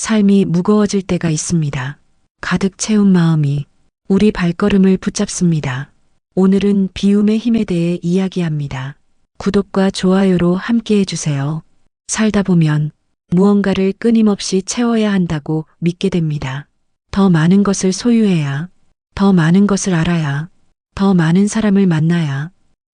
삶이 무거워질 때가 있습니다. 가득 채운 마음이 우리 발걸음을 붙잡습니다. 오늘은 비움의 힘에 대해 이야기합니다. 구독과 좋아요로 함께 해주세요. 살다 보면 무언가를 끊임없이 채워야 한다고 믿게 됩니다. 더 많은 것을 소유해야, 더 많은 것을 알아야, 더 많은 사람을 만나야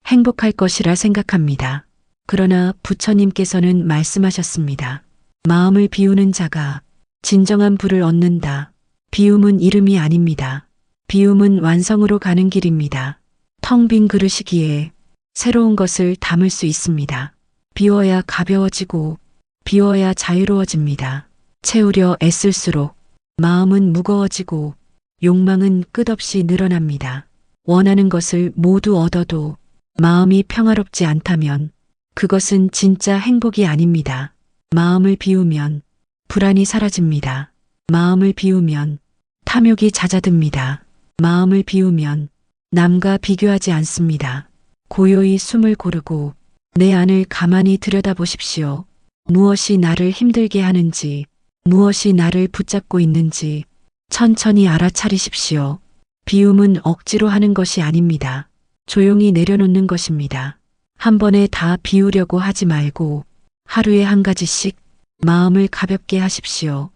행복할 것이라 생각합니다. 그러나 부처님께서는 말씀하셨습니다. 마음을 비우는 자가 진정한 부를 얻는다. 비움은 이름이 아닙니다. 비움은 완성으로 가는 길입니다. 텅 빈 그릇이기에 새로운 것을 담을 수 있습니다. 비워야 가벼워지고 비워야 자유로워집니다. 채우려 애쓸수록 마음은 무거워지고 욕망은 끝없이 늘어납니다. 원하는 것을 모두 얻어도 마음이 평화롭지 않다면 그것은 진짜 행복이 아닙니다. 마음을 비우면 불안이 사라집니다. 마음을 비우면 탐욕이 잦아듭니다. 마음을 비우면 남과 비교하지 않습니다. 고요히 숨을 고르고 내 안을 가만히 들여다보십시오. 무엇이 나를 힘들게 하는지, 무엇이 나를 붙잡고 있는지 천천히 알아차리십시오. 비움은 억지로 하는 것이 아닙니다. 조용히 내려놓는 것입니다. 한 번에 다 비우려고 하지 말고 하루에 한 가지씩 마음을 가볍게 하십시오.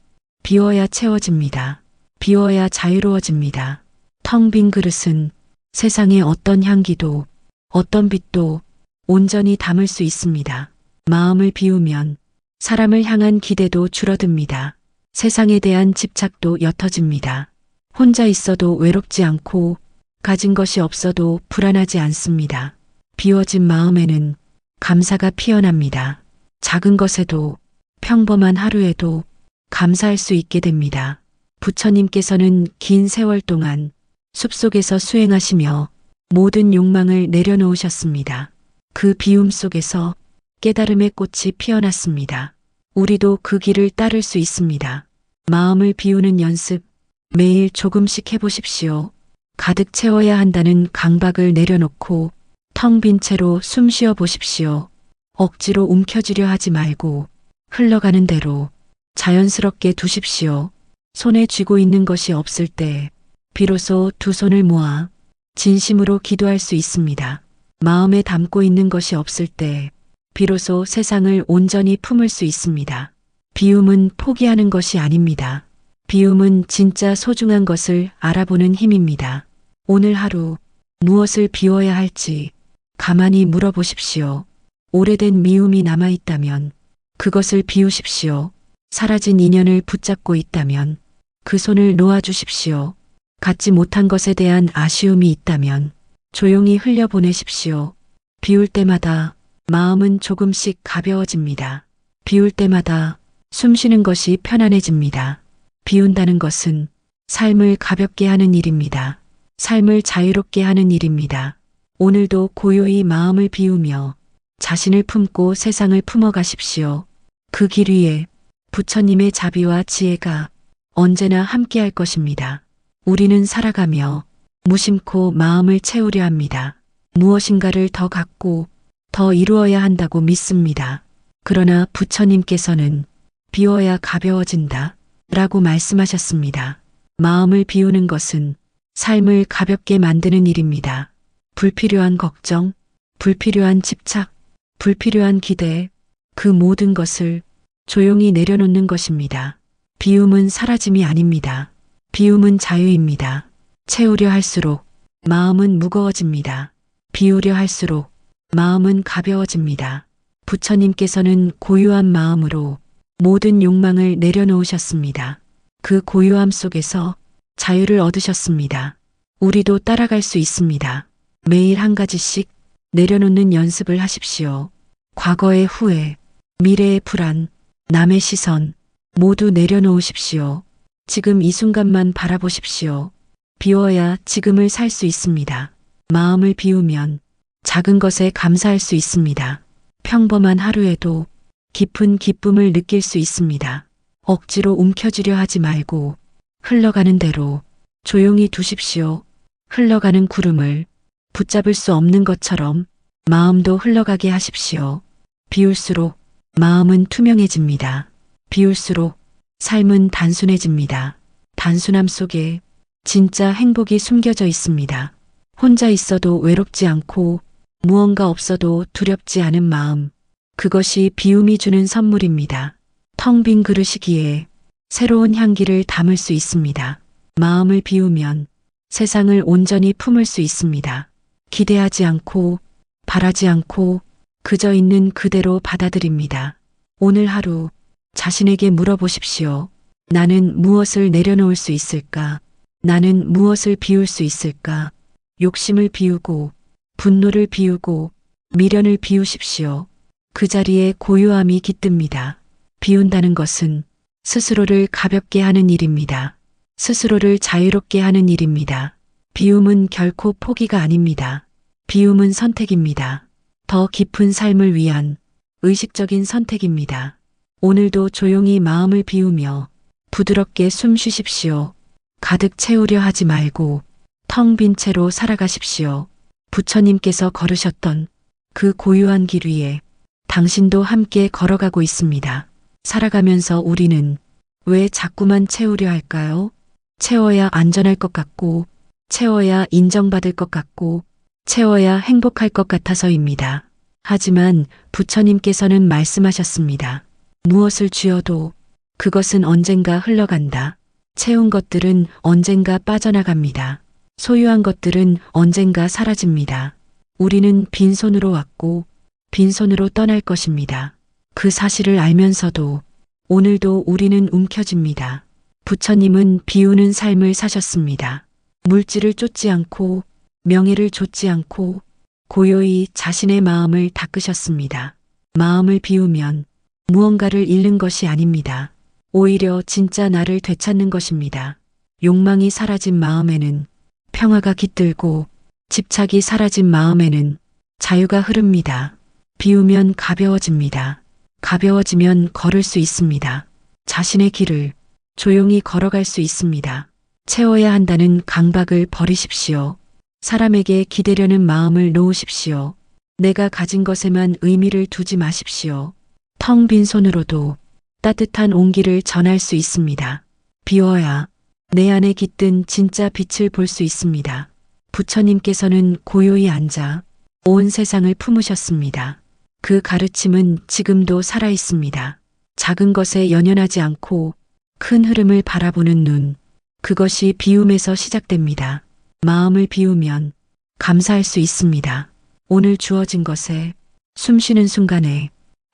비워야 채워집니다. 비워야 자유로워집니다. 텅 빈 그릇은 세상의 어떤 향기도 어떤 빛도 온전히 담을 수 있습니다. 마음을 비우면 사람을 향한 기대도 줄어듭니다. 세상에 대한 집착도 옅어집니다. 혼자 있어도 외롭지 않고 가진 것이 없어도 불안하지 않습니다. 비워진 마음에는 감사가 피어납니다. 작은 것에도 평범한 하루에도 감사할 수 있게 됩니다. 부처님께서는 긴 세월 동안 숲속에서 수행하시며 모든 욕망을 내려놓으셨습니다. 그 비움 속에서 깨달음의 꽃이 피어났습니다. 우리도 그 길을 따를 수 있습니다. 마음을 비우는 연습 매일 조금씩 해보십시오. 가득 채워야 한다는 강박을 내려놓고 텅 빈 채로 숨 쉬어 보십시오. 억지로 움켜쥐려 하지 말고 흘러가는 대로 자연스럽게 두십시오. 손에 쥐고 있는 것이 없을 때 비로소 두 손을 모아 진심으로 기도할 수 있습니다. 마음에 담고 있는 것이 없을 때 비로소 세상을 온전히 품을 수 있습니다. 비움은 포기하는 것이 아닙니다. 비움은 진짜 소중한 것을 알아보는 힘입니다. 오늘 하루 무엇을 비워야 할지 가만히 물어보십시오. 오래된 미움이 남아있다면 그것을 비우십시오. 사라진 인연을 붙잡고 있다면 그 손을 놓아주십시오. 갖지 못한 것에 대한 아쉬움이 있다면 조용히 흘려보내십시오. 비울 때마다 마음은 조금씩 가벼워집니다. 비울 때마다 숨 쉬는 것이 편안해집니다. 비운다는 것은 삶을 가볍게 하는 일입니다. 삶을 자유롭게 하는 일입니다. 오늘도 고요히 마음을 비우며 자신을 품고 세상을 품어가십시오. 그 길 위에 부처님의 자비와 지혜가 언제나 함께할 것입니다. 우리는 살아가며 무심코 마음을 채우려 합니다. 무엇인가를 더 갖고 더 이루어야 한다고 믿습니다. 그러나 부처님께서는 비워야 가벼워진다 라고 말씀하셨습니다. 마음을 비우는 것은 삶을 가볍게 만드는 일입니다. 불필요한 걱정, 불필요한 집착, 불필요한 기대, 그 모든 것을 조용히 내려놓는 것입니다. 비움은 사라짐이 아닙니다. 비움은 자유입니다. 채우려 할수록 마음은 무거워집니다. 비우려 할수록 마음은 가벼워집니다. 부처님께서는 고요한 마음으로 모든 욕망을 내려놓으셨습니다. 그 고요함 속에서 자유를 얻으셨습니다. 우리도 따라갈 수 있습니다. 매일 한 가지씩 내려놓는 연습을 하십시오. 과거의 후회, 미래의 불안, 남의 시선 모두 내려놓으십시오. 지금 이 순간만 바라보십시오. 비워야 지금을 살 수 있습니다. 마음을 비우면 작은 것에 감사할 수 있습니다. 평범한 하루에도 깊은 기쁨을 느낄 수 있습니다. 억지로 움켜쥐려 하지 말고 흘러가는 대로 조용히 두십시오. 흘러가는 구름을 붙잡을 수 없는 것처럼 마음도 흘러가게 하십시오. 비울수록 마음은 투명해집니다. 비울수록 삶은 단순해집니다. 단순함 속에 진짜 행복이 숨겨져 있습니다. 혼자 있어도 외롭지 않고 무언가 없어도 두렵지 않은 마음. 그것이 비움이 주는 선물입니다. 텅 빈 그릇이기에 새로운 향기를 담을 수 있습니다. 마음을 비우면 세상을 온전히 품을 수 있습니다. 기대하지 않고 바라지 않고 그저 있는 그대로 받아들입니다. 오늘 하루 자신에게 물어보십시오. 나는 무엇을 내려놓을 수 있을까? 나는 무엇을 비울 수 있을까? 욕심을 비우고 분노를 비우고 미련을 비우십시오. 그 자리에 고요함이 깃듭니다. 비운다는 것은 스스로를 가볍게 하는 일입니다. 스스로를 자유롭게 하는 일입니다. 비움은 결코 포기가 아닙니다. 비움은 선택입니다. 더 깊은 삶을 위한 의식적인 선택입니다. 오늘도 조용히 마음을 비우며 부드럽게 숨 쉬십시오. 가득 채우려 하지 말고 텅 빈 채로 살아가십시오. 부처님께서 걸으셨던 그 고요한 길 위에 당신도 함께 걸어가고 있습니다. 살아가면서 우리는 왜 자꾸만 채우려 할까요? 채워야 안전할 것 같고, 채워야 인정받을 것 같고, 채워야 행복할 것 같아서입니다. 하지만 부처님께서는 말씀하셨습니다. 무엇을 쥐어도 그것은 언젠가 흘러간다. 채운 것들은 언젠가 빠져나갑니다. 소유한 것들은 언젠가 사라집니다. 우리는 빈손으로 왔고 빈손으로 떠날 것입니다. 그 사실을 알면서도 오늘도 우리는 움켜집니다. 부처님은 비우는 삶을 사셨습니다. 물질을 쫓지 않고 명예를 좇지 않고 고요히 자신의 마음을 닦으셨습니다. 마음을 비우면 무언가를 잃는 것이 아닙니다. 오히려 진짜 나를 되찾는 것입니다. 욕망이 사라진 마음에는 평화가 깃들고 집착이 사라진 마음에는 자유가 흐릅니다. 비우면 가벼워집니다. 가벼워지면 걸을 수 있습니다. 자신의 길을 조용히 걸어갈 수 있습니다. 채워야 한다는 강박을 버리십시오. 사람에게 기대려는 마음을 놓으십시오. 내가 가진 것에만 의미를 두지 마십시오. 텅 빈 손으로도 따뜻한 온기를 전할 수 있습니다. 비워야 내 안에 깃든 진짜 빛을 볼 수 있습니다. 부처님께서는 고요히 앉아 온 세상을 품으셨습니다. 그 가르침은 지금도 살아 있습니다. 작은 것에 연연하지 않고 큰 흐름을 바라보는 눈, 그것이 비움에서 시작됩니다. 마음을 비우면 감사할 수 있습니다. 오늘 주어진 것에, 숨 쉬는 순간에,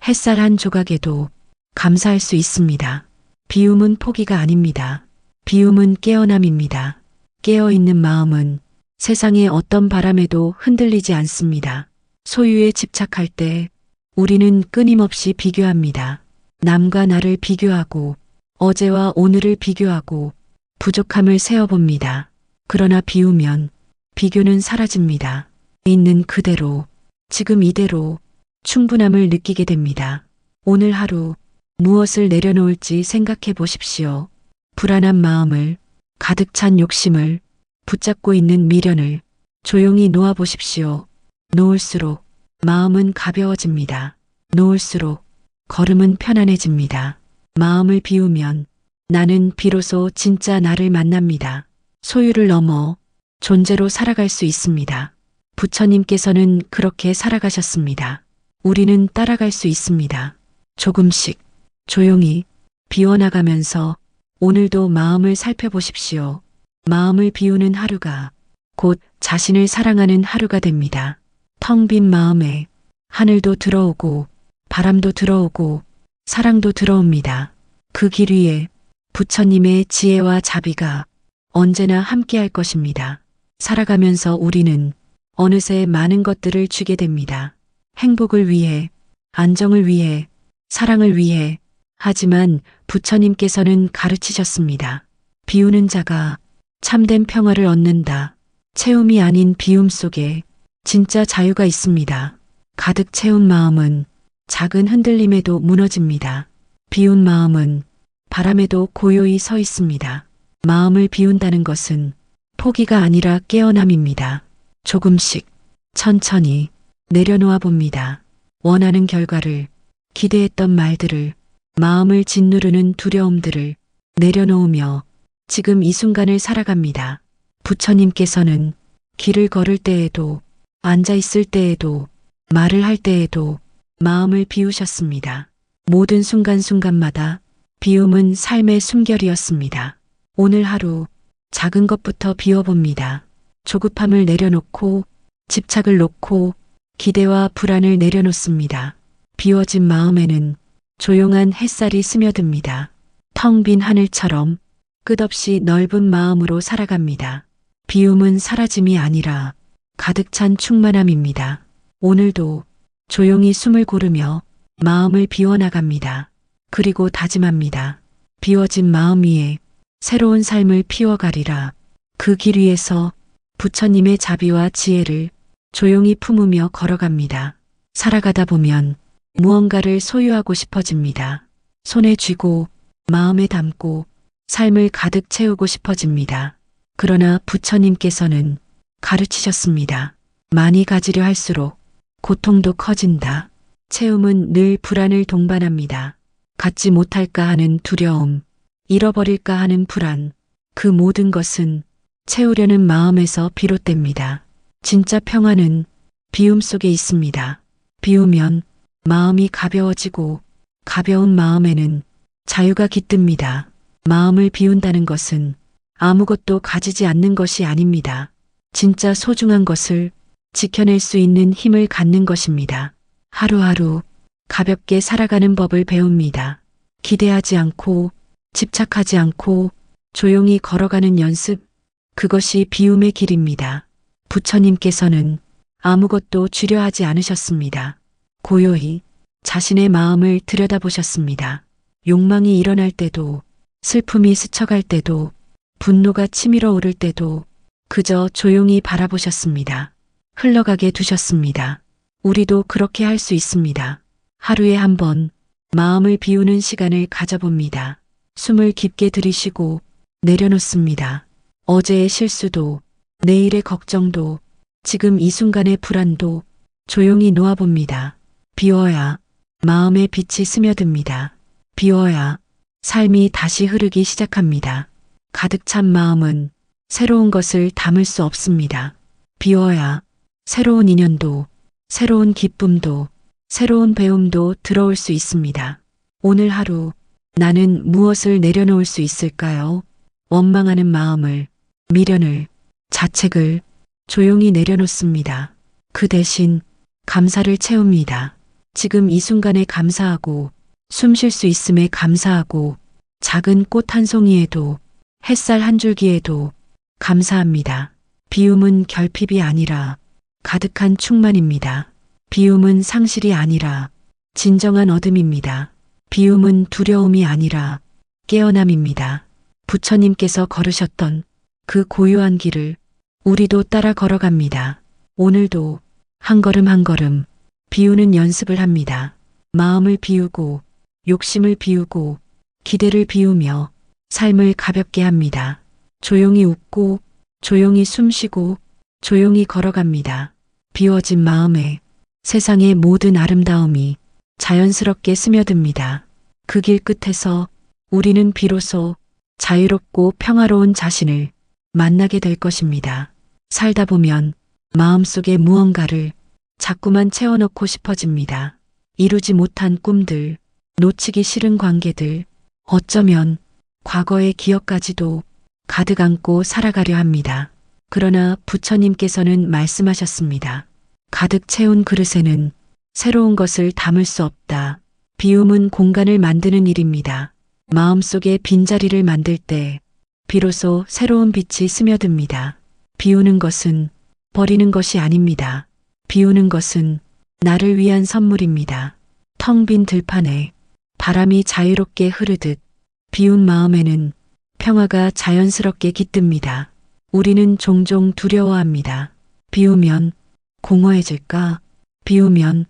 햇살 한 조각에도 감사할 수 있습니다. 비움은 포기가 아닙니다. 비움은 깨어남입니다. 깨어있는 마음은 세상의 어떤 바람에도 흔들리지 않습니다. 소유에 집착할 때 우리는 끊임없이 비교합니다. 남과 나를 비교하고 어제와 오늘을 비교하고 부족함을 세어봅니다. 그러나 비우면 비교는 사라집니다. 있는 그대로, 지금 이대로 충분함을 느끼게 됩니다. 오늘 하루 무엇을 내려놓을지 생각해 보십시오. 불안한 마음을, 가득 찬 욕심을, 붙잡고 있는 미련을 조용히 놓아 보십시오. 놓을수록 마음은 가벼워집니다. 놓을수록 걸음은 편안해집니다. 마음을 비우면 나는 비로소 진짜 나를 만납니다. 소유를 넘어 존재로 살아갈 수 있습니다. 부처님께서는 그렇게 살아가셨습니다. 우리는 따라갈 수 있습니다. 조금씩 조용히 비워나가면서 오늘도 마음을 살펴보십시오. 마음을 비우는 하루가 곧 자신을 사랑하는 하루가 됩니다. 텅 빈 마음에 하늘도 들어오고 바람도 들어오고 사랑도 들어옵니다. 그 길 위에 부처님의 지혜와 자비가 언제나 함께할 것입니다. 살아가면서 우리는 어느새 많은 것들을 주게 됩니다. 행복을 위해, 안정을 위해, 사랑을 위해. 하지만 부처님께서는 가르치셨습니다. 비우는 자가 참된 평화를 얻는다. 채움이 아닌 비움 속에 진짜 자유가 있습니다. 가득 채운 마음은 작은 흔들림에도 무너집니다. 비운 마음은 바람에도 고요히 서 있습니다. 마음을 비운다는 것은 포기가 아니라 깨어남입니다. 조금씩 천천히 내려놓아 봅니다. 원하는 결과를, 기대했던 말들을, 마음을 짓누르는 두려움들을 내려놓으며 지금 이 순간을 살아갑니다. 부처님께서는 길을 걸을 때에도, 앉아 있을 때에도, 말을 할 때에도 마음을 비우셨습니다. 모든 순간순간마다 비움은 삶의 숨결이었습니다. 오늘 하루 작은 것부터 비워봅니다. 조급함을 내려놓고, 집착을 놓고, 기대와 불안을 내려놓습니다. 비워진 마음에는 조용한 햇살이 스며듭니다. 텅 빈 하늘처럼 끝없이 넓은 마음으로 살아갑니다. 비움은 사라짐이 아니라 가득 찬 충만함입니다. 오늘도 조용히 숨을 고르며 마음을 비워나갑니다. 그리고 다짐합니다. 비워진 마음 위에 새로운 삶을 피워가리라. 그 길 위에서 부처님의 자비와 지혜를 조용히 품으며 걸어갑니다. 살아가다 보면 무언가를 소유하고 싶어집니다. 손에 쥐고 마음에 담고 삶을 가득 채우고 싶어집니다. 그러나 부처님께서는 가르치셨습니다. 많이 가지려 할수록 고통도 커진다. 채움은 늘 불안을 동반합니다. 갖지 못할까 하는 두려움, 잃어버릴까 하는 불안, 그 모든 것은 채우려는 마음에서 비롯됩니다. 진짜 평안은 비움 속에 있습니다. 비우면 마음이 가벼워지고 가벼운 마음에는 자유가 깃듭니다. 마음을 비운다는 것은 아무것도 가지지 않는 것이 아닙니다. 진짜 소중한 것을 지켜낼 수 있는 힘을 갖는 것입니다. 하루하루 가볍게 살아가는 법을 배웁니다. 기대하지 않고 집착하지 않고 조용히 걸어가는 연습, 그것이 비움의 길입니다. 부처님께서는 아무것도 주려 하지 않으셨습니다. 고요히 자신의 마음을 들여다보셨습니다. 욕망이 일어날 때도, 슬픔이 스쳐갈 때도, 분노가 치밀어 오를 때도 그저 조용히 바라보셨습니다. 흘러가게 두셨습니다. 우리도 그렇게 할 수 있습니다. 하루에 한 번 마음을 비우는 시간을 가져봅니다. 숨을 깊게 들이쉬고 내려놓습니다. 어제의 실수도, 내일의 걱정도, 지금 이 순간의 불안도 조용히 놓아봅니다. 비워야 마음의 빛이 스며듭니다. 비워야 삶이 다시 흐르기 시작합니다. 가득 찬 마음은 새로운 것을 담을 수 없습니다. 비워야 새로운 인연도, 새로운 기쁨도, 새로운 배움도 들어올 수 있습니다. 오늘 하루 나는 무엇을 내려놓을 수 있을까요? 원망하는 마음을, 미련을, 자책을 조용히 내려놓습니다. 그 대신 감사를 채웁니다. 지금 이 순간에 감사하고, 숨 쉴 수 있음에 감사하고, 작은 꽃 한 송이에도, 햇살 한 줄기에도 감사합니다. 비움은 결핍이 아니라 가득한 충만입니다. 비움은 상실이 아니라 진정한 얻음입니다. 비움은 두려움이 아니라 깨어남입니다. 부처님께서 걸으셨던 그 고요한 길을 우리도 따라 걸어갑니다. 오늘도 한 걸음 한 걸음 비우는 연습을 합니다. 마음을 비우고, 욕심을 비우고, 기대를 비우며 삶을 가볍게 합니다. 조용히 웃고, 조용히 숨쉬고, 조용히 걸어갑니다. 비워진 마음에 세상의 모든 아름다움이 자연스럽게 스며듭니다. 그 길 끝에서 우리는 비로소 자유롭고 평화로운 자신을 만나게 될 것입니다. 살다 보면 마음속에 무언가를 자꾸만 채워넣고 싶어집니다. 이루지 못한 꿈들, 놓치기 싫은 관계들, 어쩌면 과거의 기억까지도 가득 안고 살아가려 합니다. 그러나 부처님께서는 말씀하셨습니다. 가득 채운 그릇에는 새로운 것을 담을 수 없다. 비움은 공간을 만드는 일입니다. 마음속에 빈자리를 만들 때 비로소 새로운 빛이 스며듭니다. 비우는 것은 버리는 것이 아닙니다. 비우는 것은 나를 위한 선물입니다. 텅 빈 들판에 바람이 자유롭게 흐르듯 비운 마음에는 평화가 자연스럽게 깃듭니다. 우리는 종종 두려워합니다. 비우면 공허해질까? 비우면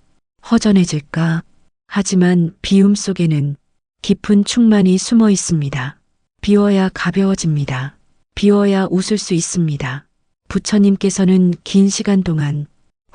허전해질까? 하지만 비움 속에는 깊은 충만이 숨어 있습니다. 비워야 가벼워집니다. 비워야 웃을 수 있습니다. 부처님께서는 긴 시간 동안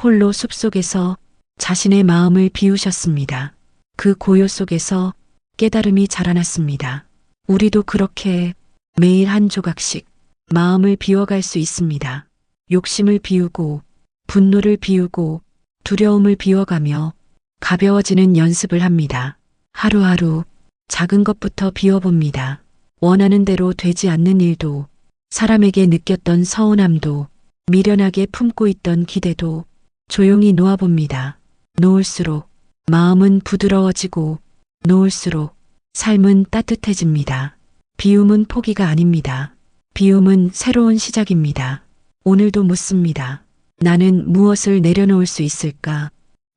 홀로 숲속에서 자신의 마음을 비우셨습니다. 그 고요 속에서 깨달음이 자라났습니다. 우리도 그렇게 매일 한 조각씩 마음을 비워갈 수 있습니다. 욕심을 비우고, 분노를 비우고, 두려움을 비워가며 가벼워지는 연습을 합니다. 하루하루 작은 것부터 비워봅니다. 원하는 대로 되지 않는 일도, 사람에게 느꼈던 서운함도, 미련하게 품고 있던 기대도 조용히 놓아봅니다. 놓을수록 마음은 부드러워지고, 놓을수록 삶은 따뜻해집니다. 비움은 포기가 아닙니다. 비움은 새로운 시작입니다. 오늘도 묻습니다. 나는 무엇을 내려놓을 수 있을까?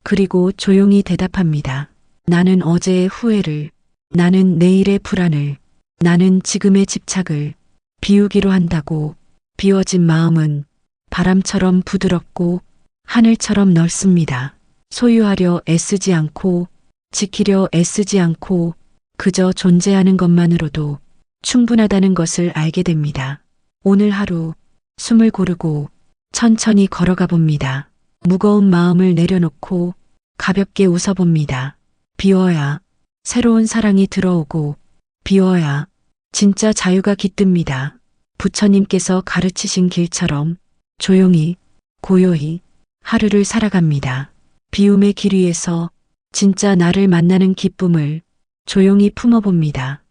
그리고 조용히 대답합니다. 나는 어제의 후회를, 나는 내일의 불안을, 나는 지금의 집착을 비우기로 한다고. 비워진 마음은 바람처럼 부드럽고 하늘처럼 넓습니다. 소유하려 애쓰지 않고, 지키려 애쓰지 않고, 그저 존재하는 것만으로도 충분하다는 것을 알게 됩니다. 오늘 하루 숨을 고르고 천천히 걸어가 봅니다. 무거운 마음을 내려놓고 가볍게 웃어봅니다. 비워야 새로운 사랑이 들어오고, 비워야 진짜 자유가 깃듭니다. 부처님께서 가르치신 길처럼 조용히, 고요히 하루를 살아갑니다. 비움의 길 위에서 진짜 나를 만나는 기쁨을 조용히 품어봅니다.